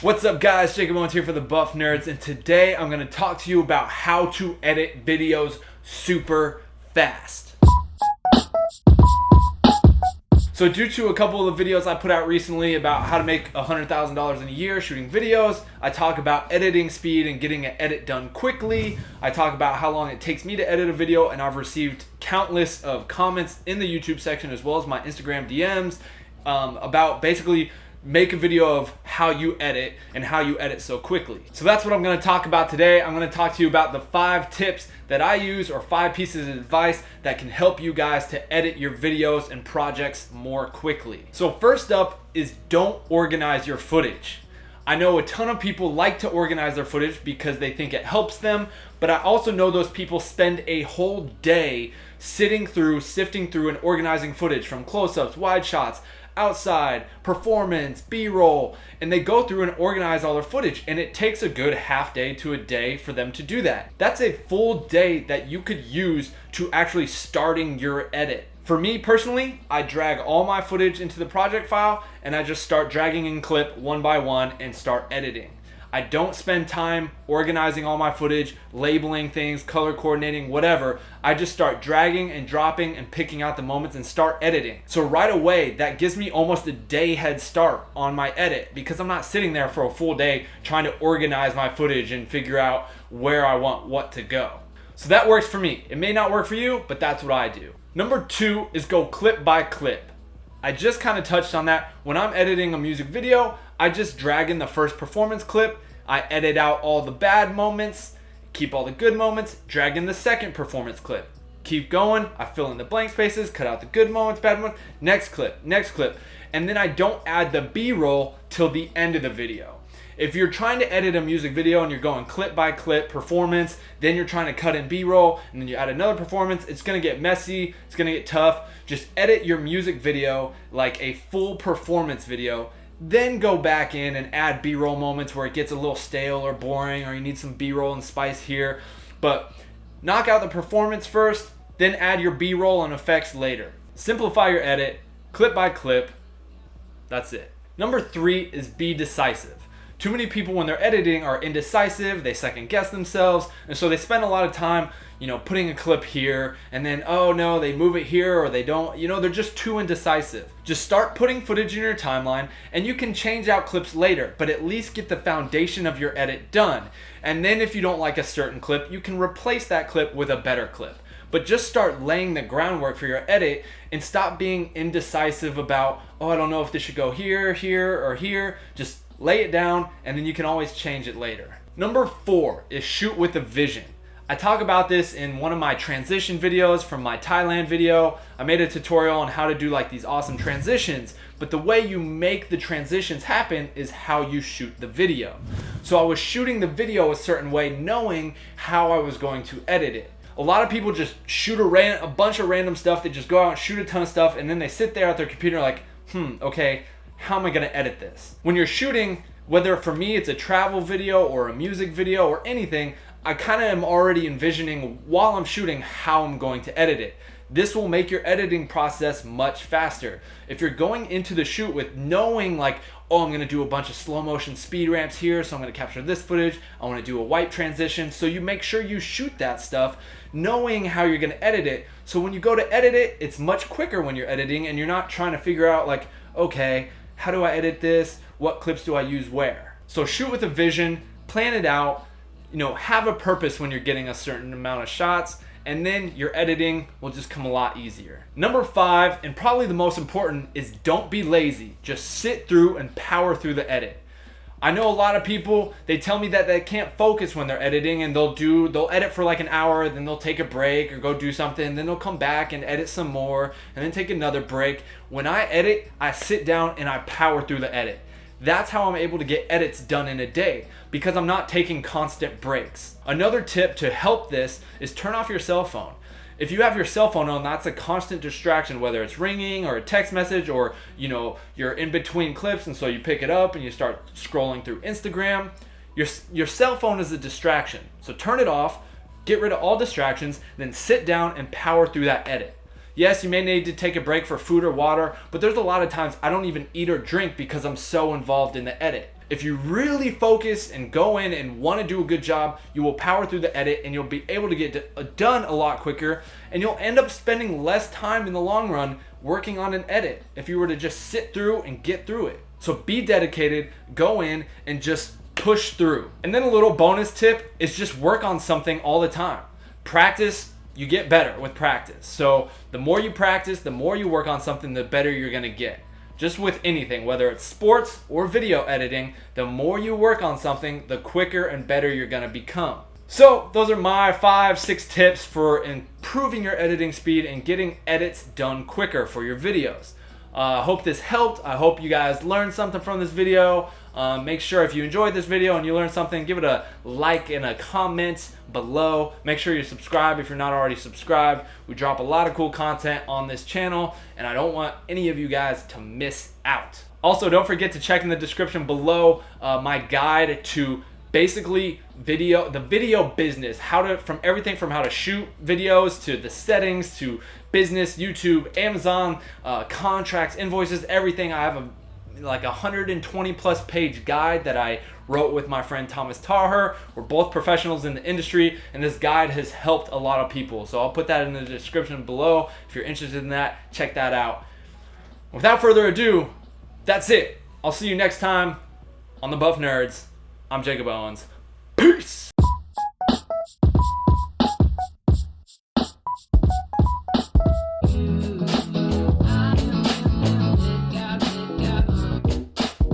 What's up guys, Jakob Owens here for the Buff Nerds, and today I'm going to talk to you about how to edit videos super fast. So due to a couple of the videos I put out recently about how to make $100,000 in a year shooting videos, I talk about editing speed and getting an edit done quickly. I talk about how long it takes me to edit a video, and I've received countless of comments in the YouTube section as well as my Instagram DMs about basically make a video of how you edit and how you edit so quickly. So that's what I'm going to talk about today. I'm going to talk to you about the 5 tips that I use, or 5 pieces of advice that can help you guys to edit your videos and projects more quickly. So first up is don't organize your footage. I know a ton of people like to organize their footage because they think it helps them, but I also know those people spend a whole day sifting through and organizing footage from close-ups, wide shots, outside, performance, B-roll, and they go through and organize all their footage, and it takes a good half day to a day for them to do that. That's a full day that you could use to actually starting your edit. For me personally, I drag all my footage into the project file and I just start dragging in clip one by one and start editing. I don't spend time organizing all my footage, labeling things, color coordinating, whatever. I just start dragging and dropping and picking out the moments and start editing. So right away, that gives me almost a day head start on my edit because I'm not sitting there for a full day trying to organize my footage and figure out where I want what to go. So that works for me. It may not work for you, but that's what I do. Number 2 is go clip by clip. I just kind of touched on that. When I'm editing a music video, I just drag in the first performance clip, I edit out all the bad moments, keep all the good moments, drag in the second performance clip. Keep going, I fill in the blank spaces, cut out the good moments, bad moments, next clip, and then I don't add the B-roll till the end of the video. If you're trying to edit a music video and you're going clip by clip performance, then you're trying to cut in B-roll, and then you add another performance, it's gonna get messy, it's gonna get tough. Just edit your music video like a full performance video, then go back in and add B-roll moments where it gets a little stale or boring, or you need some B-roll and spice here. But knock out the performance first, then add your B-roll and effects later. Simplify your edit, clip by clip, that's it. Number 3 is be decisive. Too many people when they're editing are indecisive, they second guess themselves, and so they spend a lot of time, putting a clip here, and then, oh no, they move it here, or they don't, they're just too indecisive. Just start putting footage in your timeline, and you can change out clips later, but at least get the foundation of your edit done. And then if you don't like a certain clip, you can replace that clip with a better clip. But just start laying the groundwork for your edit and stop being indecisive about, oh, I don't know if this should go here, here, or here. Just lay it down, and then you can always change it later. Number 4 is shoot with a vision. I talk about this in one of my transition videos from my Thailand video. I made a tutorial on how to do like these awesome transitions, but the way you make the transitions happen is how you shoot the video. So I was shooting the video a certain way, knowing how I was going to edit it. A lot of people just shoot a bunch of random stuff. They just go out and shoot a ton of stuff, and then they sit there at their computer like, okay, how am I gonna edit this? When you're shooting, whether for me it's a travel video or a music video or anything, I kind of am already envisioning while I'm shooting how I'm going to edit it. This will make your editing process much faster. If you're going into the shoot with knowing like, oh, I'm gonna do a bunch of slow motion speed ramps here, so I'm gonna capture this footage, I wanna do a wipe transition, so you make sure you shoot that stuff knowing how you're gonna edit it. So when you go to edit it, it's much quicker when you're editing and you're not trying to figure out like, okay, how do I edit this? What clips do I use where? So shoot with a vision, plan it out, have a purpose when you're getting a certain amount of shots, and then your editing will just come a lot easier. Number 5, and probably the most important, is don't be lazy. Just sit through and power through the edit. I know a lot of people, they tell me that they can't focus when they're editing, and they'll edit for like an hour, then they'll take a break or go do something, then they'll come back and edit some more, and then take another break. When I edit, I sit down and I power through the edit. That's how I'm able to get edits done in a day, because I'm not taking constant breaks. Another tip to help this is turn off your cell phone. If you have your cell phone on, that's a constant distraction, whether it's ringing or a text message, or you're in between clips and so you pick it up and you start scrolling through Instagram. Your cell phone is a distraction. So turn it off, get rid of all distractions, then sit down and power through that edit. Yes, you may need to take a break for food or water, but there's a lot of times I don't even eat or drink because I'm so involved in the edit. If you really focus and go in and want to do a good job, you will power through the edit and you'll be able to get done a lot quicker, and you'll end up spending less time in the long run working on an edit if you were to just sit through and get through it. So be dedicated, go in and just push through. And then a little bonus tip is just work on something all the time. Practice, you get better with practice. So the more you practice, the more you work on something, the better you're gonna get. Just with anything, whether it's sports or video editing, the more you work on something, the quicker and better you're gonna become. So those are my 5-6 tips for improving your editing speed and getting edits done quicker for your videos. I hope this helped. I hope you guys learned something from this video. Make sure if you enjoyed this video and you learned something, give it a like and a comment below. Make sure you subscribe if you're not already subscribed. We drop a lot of cool content on this channel, and I don't want any of you guys to miss out. Also, don't forget to check in the description below my guide to basically the video business, from everything from how to shoot videos to the settings to business, YouTube, Amazon, contracts, invoices, everything. I have like 120 plus page guide that I wrote with my friend Thomas Taher. We're both professionals in the industry, and this guide has helped a lot of people. So I'll put that in the description below. If you're interested in that, check that out. Without further ado, that's it. I'll see you next time on the Buff Nerds. I'm Jakob Owens. Peace!